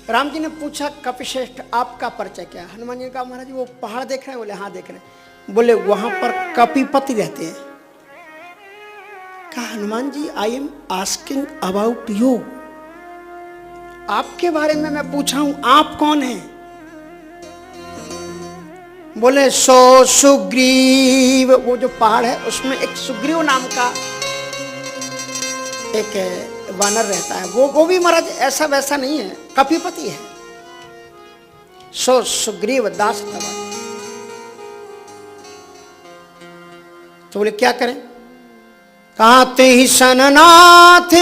राम जी ने पूछा कपिश्रेष्ठ आपका परिचय क्या है? हनुमान जी ने कहा महाराज वो पहाड़ देख रहे हैं? बोले हाँ देख रहे हैं। बोले वहां पर कपिपति रहते हैं। कहा Hanuman ji I am asking about you, आपके बारे में मैं पूछा हूं, आप कौन हैं? बोले सो सुग्रीव, वो जो पहाड़ है उसमें एक सुग्रीव नाम का एक वानर रहता है, वो भी महाराज ऐसा वैसा नहीं है, कपिपति है। सो सुग्रीव दास तवा। तो बोले क्या करें? कहा ते ही सननाथ,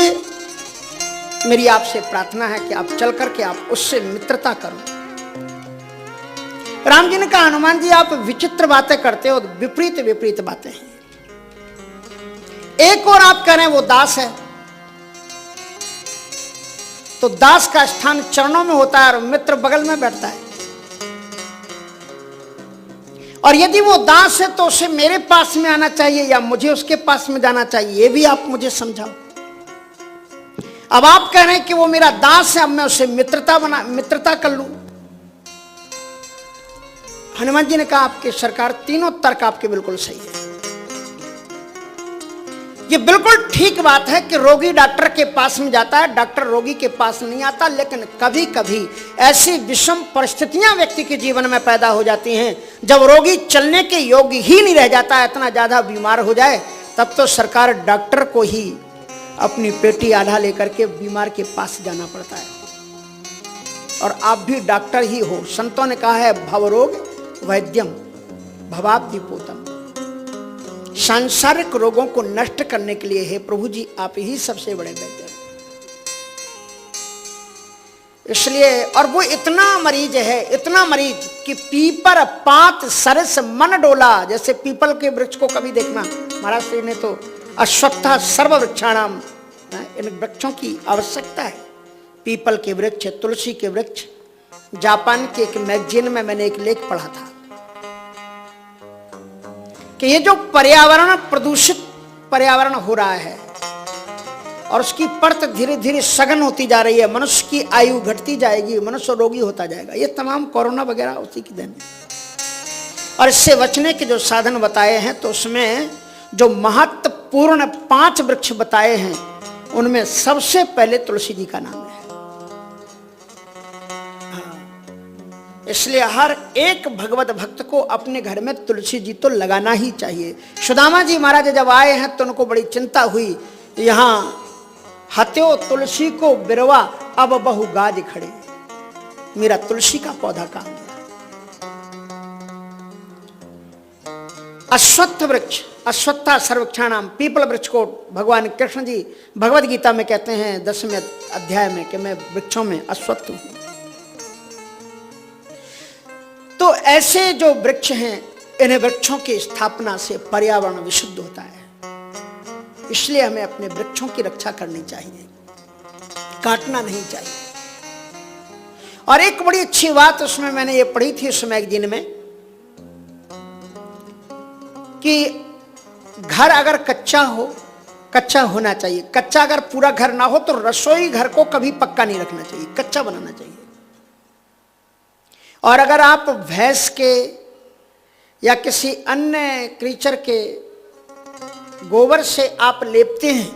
मेरी आपसे प्रार्थना है कि आप चल करके आप उससे मित्रता करो। राम जी ने कहा हनुमान जी आप विचित्र बातें करते हो, विपरीत विपरीत बातें हैं। एक और आप कह रहे हैं वो दास है, तो दास का स्थान चरणों में होता है और मित्र बगल में बैठता है। और यदि वो दास है तो उसे मेरे पास में आना चाहिए या मुझे उसके पास में जाना चाहिए, ये भी आप मुझे समझाओ। अब आप कह रहे हैं कि वो मेरा दास है, अब मैं उससे मित्रता कर लूं। हनुमान जी ने कहा आपके सरकार तीनों तर्क आपके बिल्कुल सही है। ये बिल्कुल ठीक बात है कि रोगी डॉक्टर के पास में जाता है, डॉक्टर रोगी के पास नहीं आता, लेकिन कभी कभी ऐसी विषम परिस्थितियां व्यक्ति के जीवन में पैदा हो जाती हैं जब रोगी चलने के योग्य ही नहीं रह जाता है, इतना ज्यादा बीमार हो जाए, तब तो सरकार डॉक्टर को ही अपनी पेटी आधा लेकर के बीमार के पास जाना पड़ता है। और आप भी डॉक्टर ही हो। संतों ने कहा है भवरोग वैद्यम भवाब्धि पोतम, सांसारिक रोगों को नष्ट करने के लिए है प्रभु जी आप ही सबसे बड़े वैद्य। इसलिए और वो इतना मरीज है, इतना मरीज कि पीपर पात सरस मन डोला। जैसे पीपल के वृक्ष को कभी देखना, महाराज श्री ने तो अश्वत्था सर्व वृक्षाणाम, इन वृक्षों की आवश्यकता है। पीपल के वृक्ष, तुलसी के वृक्ष। जापान के एक मैगजीन में मैंने एक लेख पढ़ा था कि ये जो पर्यावरण प्रदूषित पर्यावरण हो रहा है और उसकी परत धीरे धीरे सघन होती जा रही है, मनुष्य की आयु घटती जाएगी, मनुष्य रोगी होता जाएगा, ये तमाम कोरोना वगैरह उसी की देन है। और इससे बचने के जो साधन बताए हैं तो उसमें जो महत्वपूर्ण 5 वृक्ष बताए हैं उनमें सबसे पहले तुलसी जी का नाम है। इसलिए हर एक भगवत भक्त को अपने घर में तुलसी जी तो लगाना ही चाहिए। सुदामा जी महाराज जब आए हैं तो उनको बड़ी चिंता हुई, यहां हत्यो तुलसी को बिरवा अब बहु गाज खड़े, मेरा तुलसी का पौधा कहां गया। अश्वत्थ वृक्ष, अश्वत्था सर्वक्षाणाम, पीपल वृक्ष को भगवान कृष्ण जी भगवद गीता में कहते हैं 10वें अध्याय में कि मैं वृक्षों में अश्वत्थ हूं। तो ऐसे जो वृक्ष हैं, इन्हें वृक्षों की स्थापना से पर्यावरण विशुद्ध होता है। इसलिए हमें अपने वृक्षों की रक्षा करनी चाहिए, काटना नहीं चाहिए। और एक बड़ी अच्छी बात उसमें मैंने ये पढ़ी थी उस मैगजीन में कि घर अगर कच्चा हो, कच्चा होना चाहिए। कच्चा अगर पूरा घर ना हो तो रसोई घर को कभी पक्का नहीं रखना चाहिए, कच्चा बनाना चाहिए। और अगर आप भैंस के या किसी अन्य क्रीचर के गोबर से आप लेपते हैं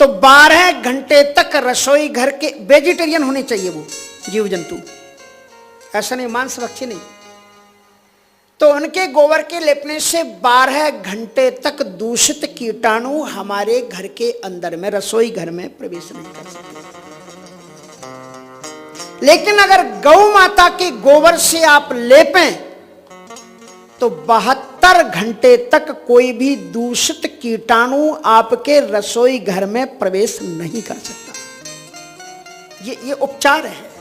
तो 12 घंटे तक रसोई घर के वेजिटेरियन होने चाहिए वो जीव जंतु, ऐसा नहीं मांस भक्षी नहीं। तो उनके गोबर के लेपने से 12 घंटे तक दूषित कीटाणु हमारे घर के अंदर में रसोई घर में प्रवेश नहीं कर सकते। लेकिन अगर गौ माता के गोबर से आप लेपें तो 72 घंटे तक कोई भी दूषित कीटाणु आपके रसोई घर में प्रवेश नहीं कर सकता। ये उपचार है।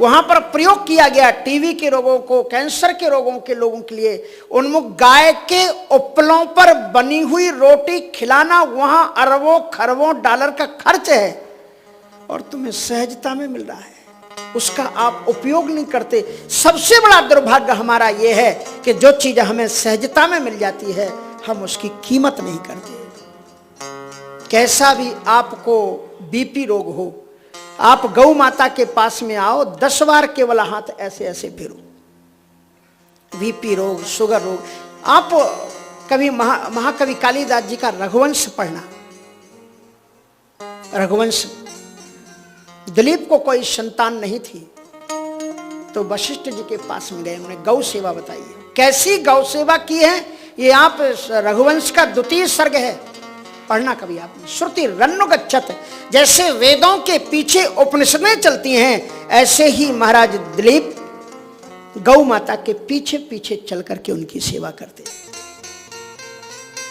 वहां पर प्रयोग किया गया टीबी के रोगों को, कैंसर के रोगों के लोगों के लिए उन्मुख गाय के उपलों पर बनी हुई रोटी खिलाना, वहां अरबों खरबों डॉलर का खर्च है और तुम्हें सहजता में मिल रहा है, उसका आप उपयोग नहीं करते। सबसे बड़ा दुर्भाग्य हमारा यह है कि जो चीज हमें सहजता में मिल जाती है हम उसकी कीमत नहीं करते। कैसा भी आपको बीपी रोग हो, आप गौ माता के पास में आओ, 10 बार केवल हाथ ऐसे ऐसे फेरो। बीपी रोग, शुगर रोग, आप कभी महाकवि कालिदास जी का रघुवंश पढ़ना। रघुवंश, दिलीप को कोई संतान नहीं थी तो वशिष्ठ जी के पास में गए, उन्हें गौ सेवा बताई। कैसी गौ सेवा की है ये आप रघुवंश का 2 सर्ग है, पढ़ना कभी आपने। श्रुति रन्नु गच्छत, जैसे वेदों के पीछे उपनिषदें चलती हैं, ऐसे ही महाराज दिलीप गौ माता के पीछे पीछे चल करके उनकी सेवा करते।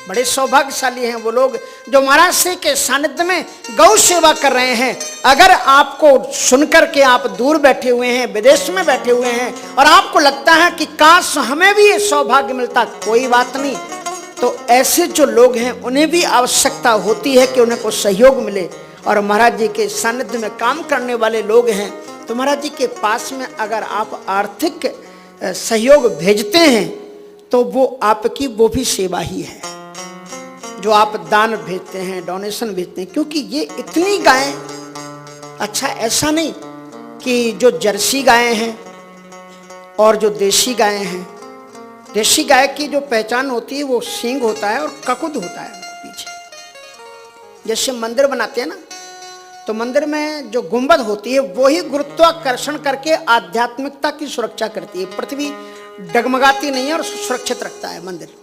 बड़े सौभाग्यशाली हैं वो लोग जो महाराज श्री के सानिध्य में गौ सेवा कर रहे हैं। अगर आपको सुनकर के आप दूर बैठे हुए हैं, विदेश में बैठे हुए हैं, और आपको लगता है कि काश हमें भी ये सौभाग्य मिलता, कोई बात नहीं, तो ऐसे जो लोग हैं उन्हें भी आवश्यकता होती है कि उन्हें को सहयोग मिले। और महाराज जी के सानिध्य में काम करने वाले लोग हैं तो महाराज जी के पास में अगर आप आर्थिक सहयोग भेजते हैं तो वो आपकी वो भी सेवा ही है। जो आप दान भेजते हैं, डोनेशन भेजते हैं, क्योंकि ये इतनी गायें, अच्छा ऐसा नहीं कि जो जर्सी गायें हैं और जो देशी गायें हैं, देशी गाय की जो पहचान होती है वो सींग होता है और ककुद होता है पीछे। जैसे मंदिर बनाते हैं ना, तो मंदिर में जो गुंबद होती है वो ही गुरुत्वाकर्षण करके आध्यात्मिकता की सुरक्षा करती है। पृथ्वी डगमगाती नहीं है और सुरक्षित रखता है मंदिर।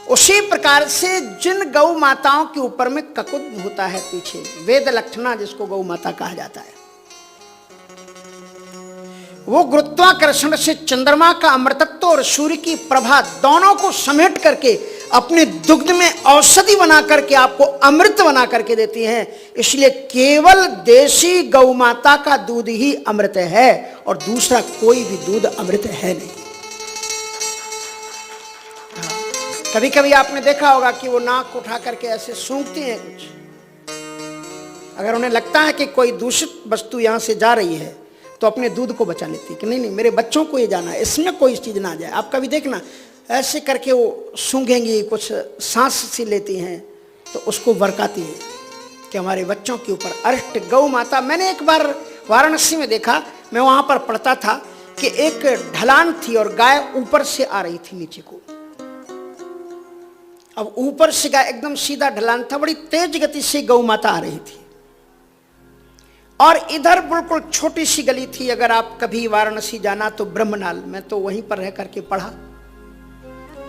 उसी प्रकार से जिन गौ माताओं के ऊपर में ककुद होता है पीछे, वेद लक्षणा जिसको गौ माता कहा जाता है, वो गुरुत्वाकर्षण से चंद्रमा का अमृतत्व और सूर्य की प्रभा दोनों को समेट करके अपने दुग्ध में औषधि बना करके आपको अमृत बना करके देती हैं। इसलिए केवल देशी गौ माता का दूध ही अमृत है और दूसरा कोई भी दूध अमृत है नहीं। कभी कभी आपने देखा होगा कि वो नाक उठा करके ऐसे सूंघती हैं कुछ, अगर उन्हें लगता है कि कोई दूषित वस्तु यहां से जा रही है तो अपने दूध को बचा लेती है कि नहीं नहीं मेरे बच्चों को ये जाना है, इसमें कोई चीज ना आ जाए। आप कभी देखना ऐसे करके वो सूंघेंगी, कुछ सांस सी लेती हैं तो उसको बरकाती है कि हमारे बच्चों के ऊपर अरिष्ट गौ माता। मैंने एक बार वाराणसी में देखा, मैं वहां पर पढ़ता था कि एक ढलान थी और गाय ऊपर से आ रही थी नीचे को। अब ऊपर से गाय, एकदम सीधा ढलान था, बड़ी तेज गति से गौ माता आ रही थी और इधर बिल्कुल छोटी सी गली थी। अगर आप कभी वाराणसी जाना तो ब्रह्मनाल, मैं तो वहीं पर रह करके पढ़ा।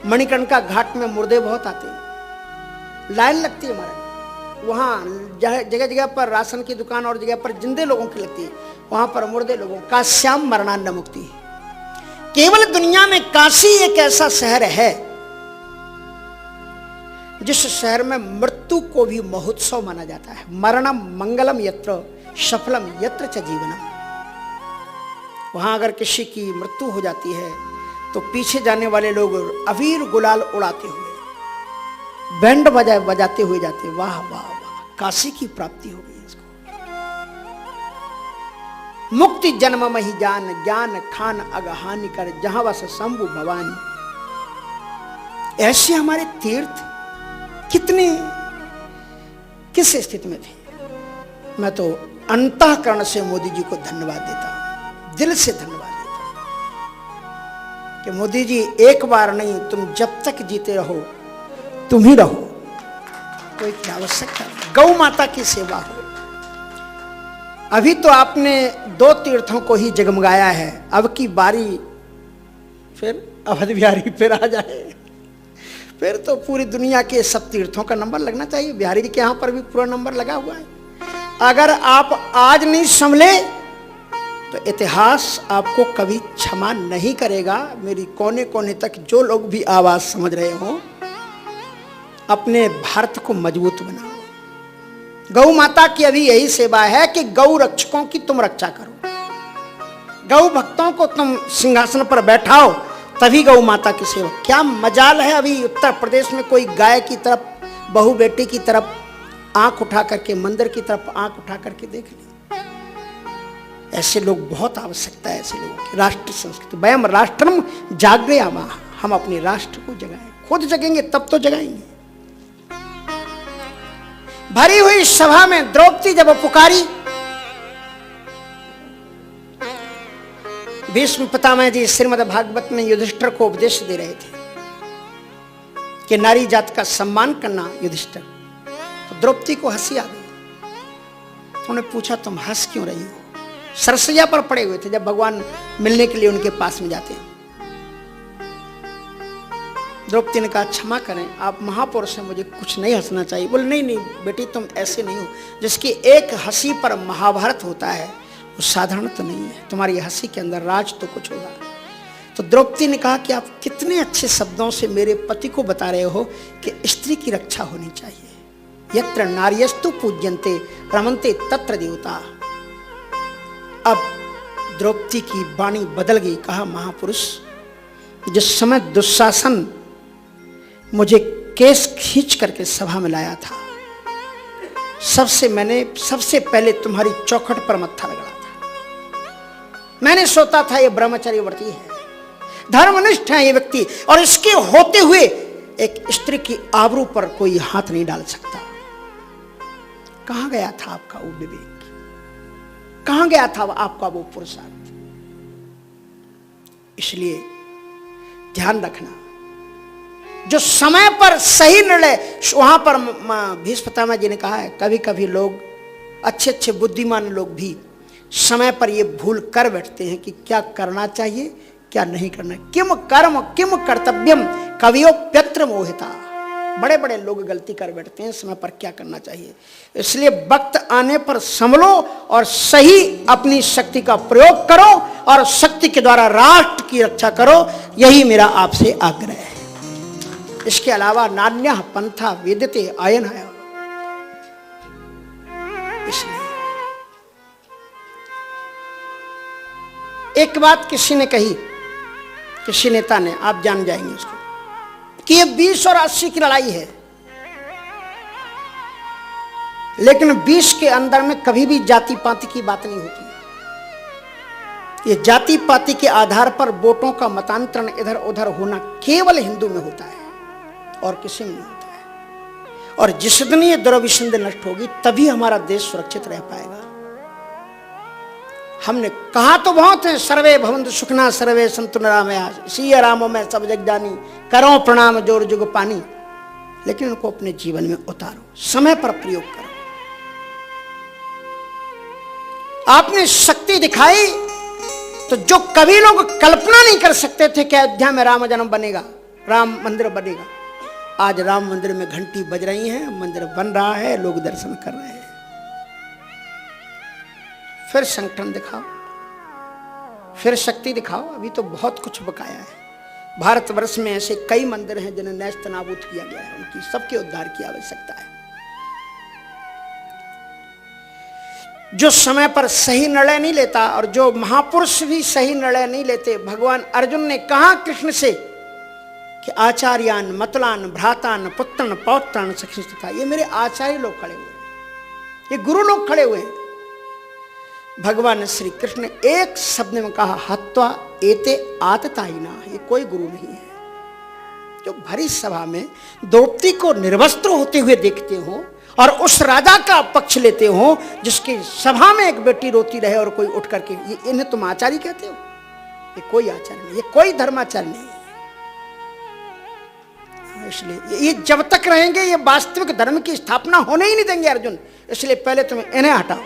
मणिकर्णिका घाट में मुर्दे बहुत आते हैं, लाइन लगती है हमारे वहाँ, जगह जगह पर राशन की दुकान और जगह पर जिंदे लोगों की लगती है, वहां पर मुर्दे लोगों का श्याम मरणान्न मुक्ति है। केवल दुनिया में काशी एक ऐसा शहर है जिस शहर में मृत्यु को भी महोत्सव माना जाता है। मरणम मंगलम यत्र सफलम यत्र च जीवनम। वहां अगर किसी की मृत्यु हो जाती है तो पीछे जाने वाले लोग अबीर गुलाल उड़ाते हुए, बैंड बजाते हुए जाते, वाह वाह वाह, काशी की प्राप्ति हो गई इसको। मुक्ति जन्म मही जान, ज्ञान खान अगहानि कर, जहां वस शंभु भवानी। ऐसे हमारे तीर्थ कितने किस स्थिति में थे। मैं तो अंतःकरण से मोदी जी को धन्यवाद देता हूं, दिल से धन्यवाद देता हूं कि मोदी जी एक बार नहीं, तुम जब तक जीते रहो तुम ही रहो, कोई क्या आवश्यकता नहीं, गौ माता की सेवा हो। अभी तो आपने 2 तीर्थों को ही जगमगाया है, अब की बारी फिर अवध बिहारी फिर आ जाए, फिर तो पूरी दुनिया के सब तीर्थों का नंबर लगना चाहिए। बिहारी जी के यहां पर भी पूरा नंबर लगा हुआ है। अगर आप आज नहीं संभले तो इतिहास आपको कभी क्षमा नहीं करेगा। मेरी कोने कोने तक जो लोग भी आवाज समझ रहे हो, अपने भारत को मजबूत बनाओ। गौ माता की अभी यही सेवा है कि गौ रक्षकों की तुम रक्षा करो, गौ भक्तों को तुम सिंहासन पर बैठाओ, तभी गौ माता की सेवा। क्या मजाल है अभी उत्तर प्रदेश में कोई गाय की तरफ, बहू बेटी की तरफ आंख उठा करके, मंदिर की तरफ आंख उठा करके देख ले। ऐसे लोग बहुत आवश्यकता है, ऐसे लोगों की। राष्ट्र संस्कृति वयम राष्ट्रम जागृयामः, हम अपने राष्ट्र को जगाएं। खुद जगेंगे तब तो जगाएंगे। भरी हुई सभा में द्रौपदी जब पुकारी भीष्म पितामह जी श्रीमद् भागवत में युधिष्ठिर को उपदेश दे रहे थे कि नारी जात का सम्मान करना युधिष्ठिर। तो द्रौपदी को हंसी आ गई। उन्होंने पूछा तुम हंस क्यों रही हो? सरसैया पर पड़े हुए थे जब भगवान मिलने के लिए उनके पास में जाते हैं। द्रौपदी ने कहा क्षमा करें, आप महापुरुष हैं, मुझे कुछ नहीं हंसना चाहिए। बोले नहीं नहीं बेटी, तुम ऐसे नहीं हो। जिसकी एक हंसी पर महाभारत होता है वो साधारण तो नहीं है। तुम्हारी हंसी के अंदर राज तो कुछ होगा। तो द्रौपदी ने कहा कि आप कितने अच्छे शब्दों से मेरे पति को बता रहे हो कि स्त्री की रक्षा होनी चाहिए। यत्र नार्यस्तु पूज्यन्ते रमन्ते तत्र देवता। अब द्रौपदी की वाणी बदल गई। कहा महापुरुष, जिस समय दुशासन मुझे केस खींच करके सभा में लाया था, सबसे पहले तुम्हारी चौखट पर मत्था लगाया था। मैंने सोचा था ये ब्रह्मचर्य व्रती है, धर्मनिष्ठ है ये व्यक्ति, और इसके होते हुए एक स्त्री की आबरू पर कोई हाथ नहीं डाल सकता। कहां गया था आपका वो विवेक? कहां गया था आपका वो पुरुषार्थ? इसलिए ध्यान रखना, जो समय पर सही निर्णय, वहां पर भीष्म पितामह जी ने कहा है कभी कभी लोग, अच्छे अच्छे बुद्धिमान लोग भी समय पर ये भूल कर बैठते हैं कि क्या करना चाहिए क्या नहीं करना। किम कर्म किम कर्तव्यम कवियोप्यत्र मोहिता। बड़े बड़े लोग गलती कर बैठते हैं समय पर क्या करना चाहिए। इसलिए वक्त आने पर संभलो और सही अपनी शक्ति का प्रयोग करो और शक्ति के द्वारा राष्ट्र की रक्षा करो। यही मेरा आपसे आग्रह है। इसके अलावा नान्य पंथा वेदते आयन है। इसलिए एक बात किसी ने कही, किसी नेता ने, आप जान जाएंगे उसको, कि ये 20 और 80 की लड़ाई है, लेकिन 20 के अंदर में कभी भी जाति पाति की बात नहीं होती। ये जाति पाति के आधार पर वोटों का मतांतरण इधर उधर होना केवल हिंदू में होता है और किसी में नहीं होता है। और जिस दिन ये द्रव्यसंधि नष्ट होगी तभी हमारा देश सुरक्षित रह पाएगा। हमने कहा तो बहुत है, सर्वे भवन्तु सुखिनः सर्वे सन्तु निरामयाः, सिया रामो में सब जग जानी, करो प्रणाम जोर जुग पानी। लेकिन उनको अपने जीवन में उतारो, समय पर प्रयोग करो। आपने शक्ति दिखाई तो जो कभी लोग कल्पना नहीं कर सकते थे कि अयोध्या में राम जन्म बनेगा, राम मंदिर बनेगा, आज राम मंदिर में घंटी बज रही है, मंदिर बन रहा है, लोग दर्शन कर रहे हैं। फिर संगठन दिखाओ, फिर शक्ति दिखाओ। अभी तो बहुत कुछ बकाया है। भारतवर्ष में ऐसे कई मंदिर हैं जिन्हें नष्ट नाबूद किया गया है, उनकी सबके उद्धार की आवश्यकता है। जो समय पर सही निर्णय नहीं लेता और जो महापुरुष भी सही निर्णय नहीं लेते, भगवान अर्जुन ने कहा कृष्ण से कि आचार्यान मतलान भ्रातान पुत्रन पौत्रान सखिष्ठता। ये मेरे आचार्य लोग खड़े हुए हैं, ये गुरु लोग खड़े हुए हैं। भगवान श्री कृष्ण ने एक शब्द में कहा, हत्वा एते आततायिना। ये कोई गुरु नहीं है जो भरी सभा में द्रौपदी को निर्वस्त्र होते हुए देखते हो और उस राजा का पक्ष लेते हो जिसकी सभा में एक बेटी रोती रहे और कोई उठ करके, ये इन्हें तुम आचार्य कहते हो? ये कोई आचार्य नहीं, ये कोई धर्माचार्य नहीं है। इसलिए ये जब तक रहेंगे ये वास्तविक धर्म की स्थापना होने ही नहीं देंगे अर्जुन। इसलिए पहले तुम इन्हें हटाओ,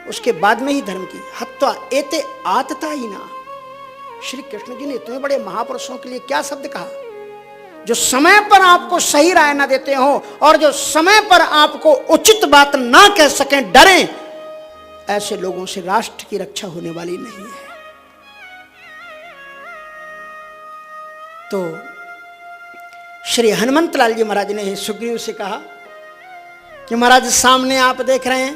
उसके बाद में ही धर्म की। हत्वा एते आततायिना। श्री कृष्ण जी ने इतने बड़े महापुरुषों के लिए क्या शब्द कहा? जो समय पर आपको सही राय ना देते हो और जो समय पर आपको उचित बात ना कह सकें, डरें, ऐसे लोगों से राष्ट्र की रक्षा होने वाली नहीं है। तो श्री हनुमंत लाल जी महाराज ने सुग्रीव से कहा कि महाराज सामने आप देख रहे हैं,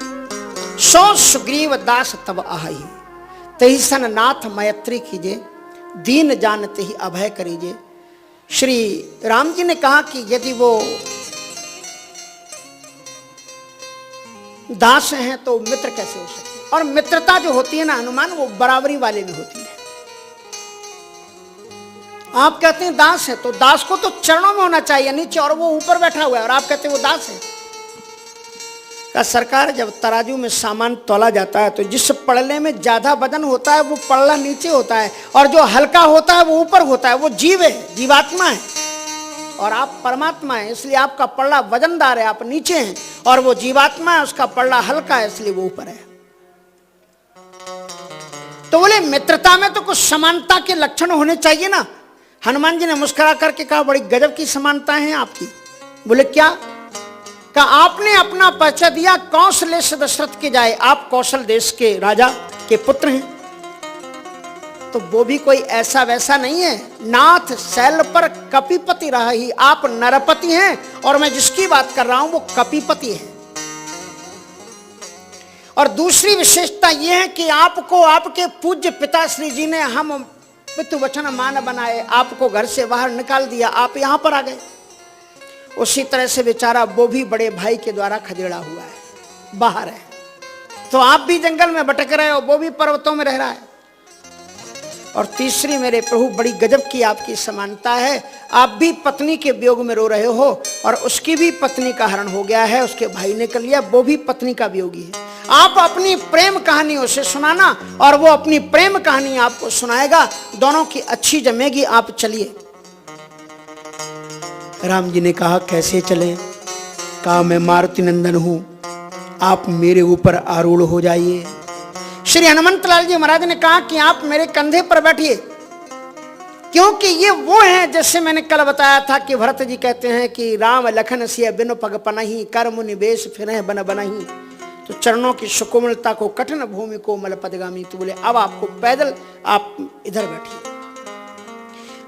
सो सुग्रीव दास तब आही, तही सन नाथ मैत्री कीजिए, दीन जानते ही अभय करीजिए। श्री राम जी ने कहा कि यदि वो दास हैं तो मित्र कैसे हो सकते? और मित्रता जो होती है ना हनुमान, वो बराबरी वाले में होती है। आप कहते हैं दास है, तो दास को तो चरणों में होना चाहिए नीचे, और वो ऊपर बैठा हुआ है और आप कहते हैं वो दास है। का सरकार जब तराजू में सामान तोला जाता है तो जिस पड़ले में ज्यादा वजन होता है वो पड़ला नीचे होता है और जो हल्का होता है वो ऊपर होता है। वो जीव है, जीवात्मा है और आप परमात्मा है, इसलिए आपका पड़ला वजनदार है, आप नीचे हैं, और वो जीवात्मा है, उसका पड़ला हल्का है, इसलिए वो ऊपर है। तो बोले मित्रता में तो कुछ समानता के लक्षण होने चाहिए ना। हनुमान जी ने मुस्कुरा करके कहा बड़ी गजब की समानता है आपकी। बोले क्या? कहा आपने अपना परिचय दिया कौशल से दशरथ के जाए, आप कौशल देश के राजा के पुत्र हैं। तो वो भी कोई ऐसा वैसा नहीं है, नाथ शैल पर कपिपति रहा ही, आप नरपति हैं और मैं जिसकी बात कर रहा हूं वो कपिपति है। और दूसरी विशेषता यह है कि आपको आपके पूज्य पिता श्री जी ने हम पितु वचन मान बनाए, आपको घर से बाहर निकाल दिया, आप यहां पर आ गए। उसी तरह से बेचारा वो भी बड़े भाई के द्वारा खदेड़ा हुआ है, बाहर है। तो आप भी जंगल में भटक रहे हो, वो भी पर्वतों में रह रहा है। और तीसरी मेरे प्रभु बड़ी गजब की आपकी समानता है, आप भी पत्नी के वियोग में रो रहे हो और उसकी भी पत्नी का हरण हो गया है, उसके भाई ने कर लिया, वो भी पत्नी का वियोगी है। आप अपनी प्रेम कहानी उसे सुनाना और वो अपनी प्रेम कहानी आपको सुनाएगा, दोनों की अच्छी जमेगी, आप चलिए। राम जी ने कहा कैसे चले? कहा मैं मारुति नंदन हूं, आप मेरे ऊपर आरूढ़ हो जाइए। श्री हनुमंतलाल जी महाराज ने कहा कि आप मेरे कंधे पर बैठिए, क्योंकि ये वो हैं जैसे मैंने कल बताया था कि भरत जी कहते हैं कि राम लखन सिय बिनु पग पनहि, कर्म निवेश फिरहि बन बनहि। तो चरणों की सुकोमलता को कठिन भूमि को मल पदगामी। तो बोले अब आपको पैदल आप इधर बैठिए।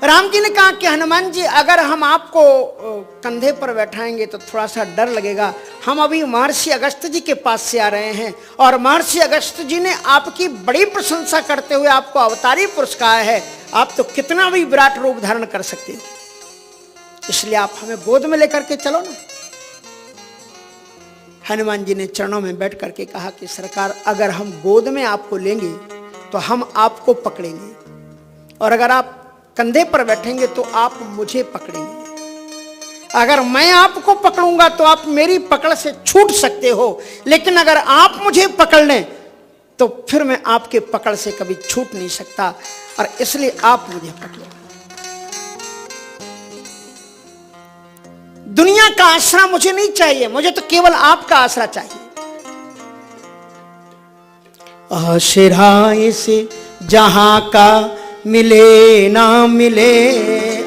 राम जी ने कहा कि हनुमान जी अगर हम आपको कंधे पर बैठाएंगे तो थोड़ा सा डर लगेगा। हम अभी महर्षि अगस्त्य जी के पास से आ रहे हैं और महर्षि अगस्त्य जी ने आपकी बड़ी प्रशंसा करते हुए आपको अवतारी पुरुष कहा है, आप तो कितना भी विराट रूप धारण कर सकते हो, इसलिए आप हमें गोद में लेकर के चलो ना। हनुमान जी ने चरणों में बैठ करके कहा कि सरकार अगर हम गोद में आपको लेंगे तो हम आपको पकड़ेंगे, और अगर आप कंधे पर बैठेंगे तो आप मुझे पकड़ेंगे। अगर मैं आपको पकड़ूंगा तो आप मेरी पकड़ से छूट सकते हो, लेकिन अगर आप मुझे पकड़ लें तो फिर मैं आपके पकड़ से कभी छूट नहीं सकता, और इसलिए आप मुझे पकड़ो। दुनिया का आसरा मुझे नहीं चाहिए, मुझे तो केवल आपका आसरा चाहिए। आसरा से जहां का मिले ना मिले,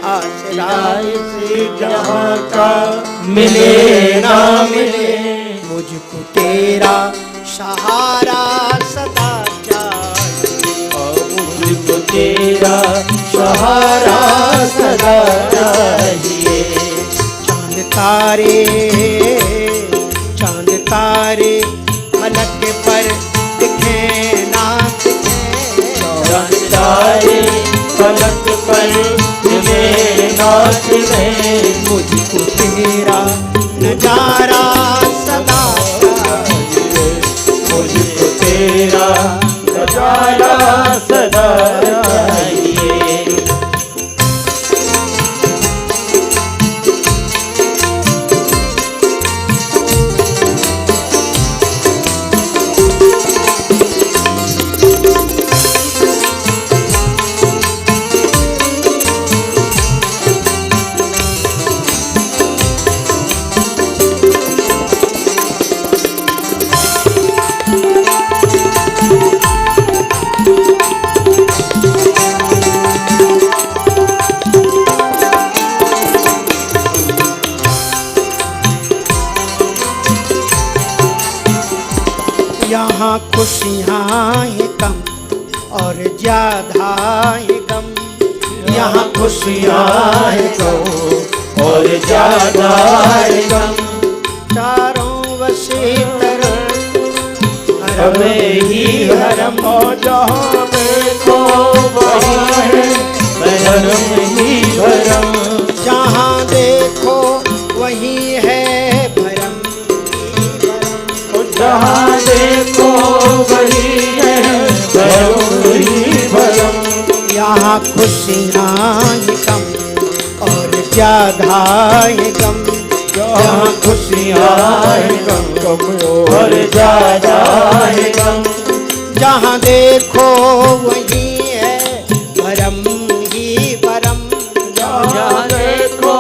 आसरा से जहां का मिले ना मिले, मुझको तेरा सहारा सदा चाहिए, मुझको तेरा सहारा सदा चाहिए। चांद तारे फलक पर दिखे ना दिखे, चांद तारे फलक पर दिखे ना दिखे, मुझको तेरा नजारा सदा चाहिए, मुझको तेरा नजारा सदा चाहिए। यहाँ खुशियाँ है कम और ज्यादा है गम, यहाँ खुशियाँ है कम और ज्यादा है गम, चारों वसीतर हमें ही हरम, और जहाँ देखो वहाँ है भरम ही भरम, जहाँ देखो वही है भरम, जहाँ देखो वही है भरम ही भरम। यहाँ खुशियाँ है कम और ज्यादा है गम, जहाँ खुशियाँ है गम और ज्यादा है गम। जहाँ देखो वही है भरम ही भरम। जहाँ देखो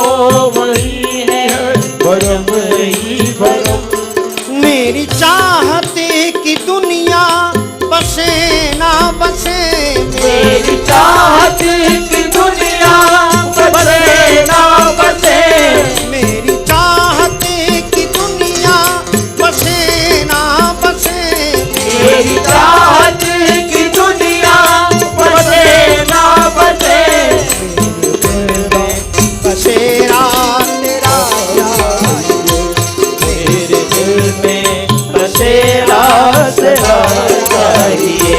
वही है भरम ही भरम। मेरी चाहते की दुनिया बसे ना बसे। मेरी चाहते की दुनिया बसे ना बसे। मेरी चाहते की दुनिया बसे ना बसे। मेरी चाहते की दुनिया बसे ना बसे। बसेरा तेरा मेरे दिल में बसेरा तेरा चाहिए।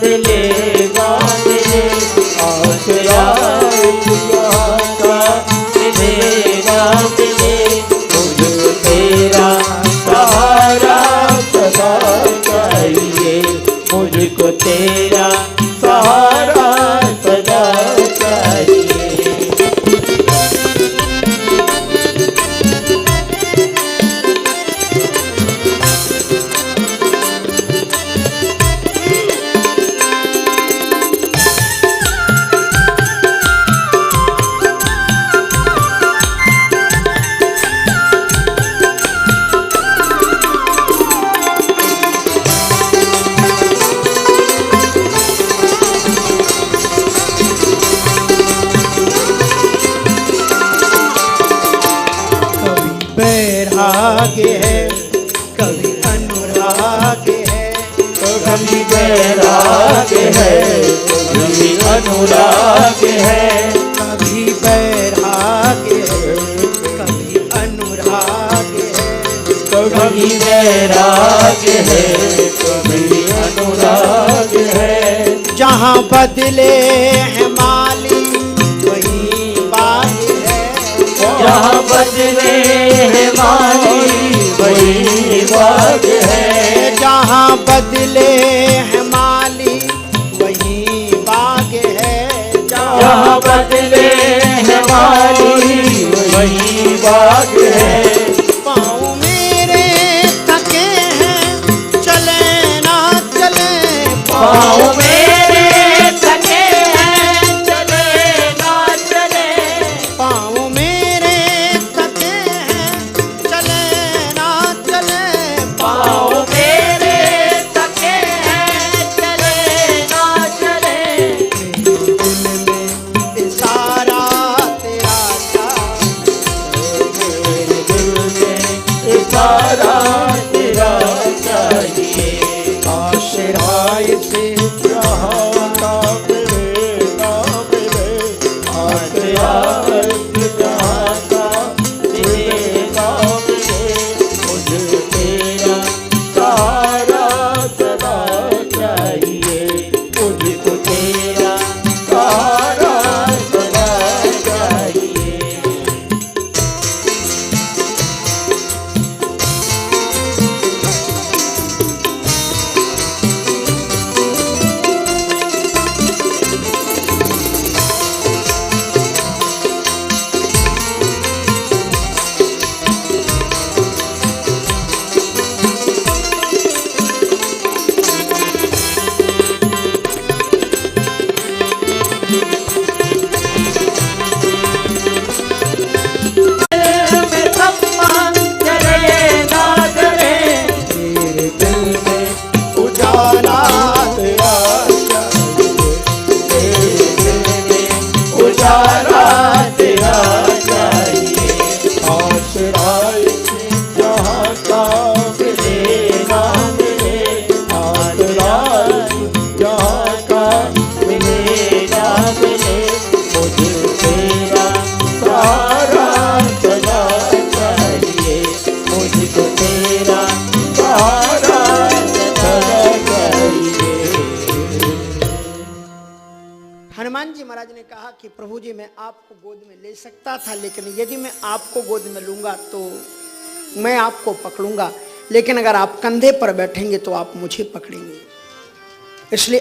मिलेगा मिले आसरा मिलेगा मिले मुझे तेरा सहारा सदा चाहिए। मुझको तेरा सहारा सदा चाहिए। बैराग है कभी अनुराग है। कभी बैराग है कभी अनुराग है। कभी बैराग है कभी अनुराग है। कभी बैराग है कभी अनुराग है। जहाँ बदले हैं माली वही बाग है। जहाँ बदले है माली वही बाग है। जहाँ बदले हैं माली वही बाग है। जहाँ बदले है माली वही बाग है। पाँव मेरे थके हैं चले ना चले। पाँव मेरे थके हैं चले ना चले। पाँव मेरे थके हैं चले ना चले। पाँव मेरे थके हैं चले ना चले। दिल में इशारा तेरा था। मेरे दिल में इशारा तेरा चाहिए। आश्रय से जहाँ का मिले ना मिले आसरा जहाँ का मिले ना मिले मुझे तेरा सहारा सदा चाहिए। मुझको तेरा सहारा सदा चाहिए। हनुमान जी महाराज ने कहा कि प्रभु जी मैं आपको गोद में ले सकता था, लेकिन यदि मैं आपको गोद में लूंगा तो मैं आपको पकड़ूंगा, लेकिन अगर आप कंधे पर बैठेंगे तो आप मुझे पकड़ेंगे। इसलिए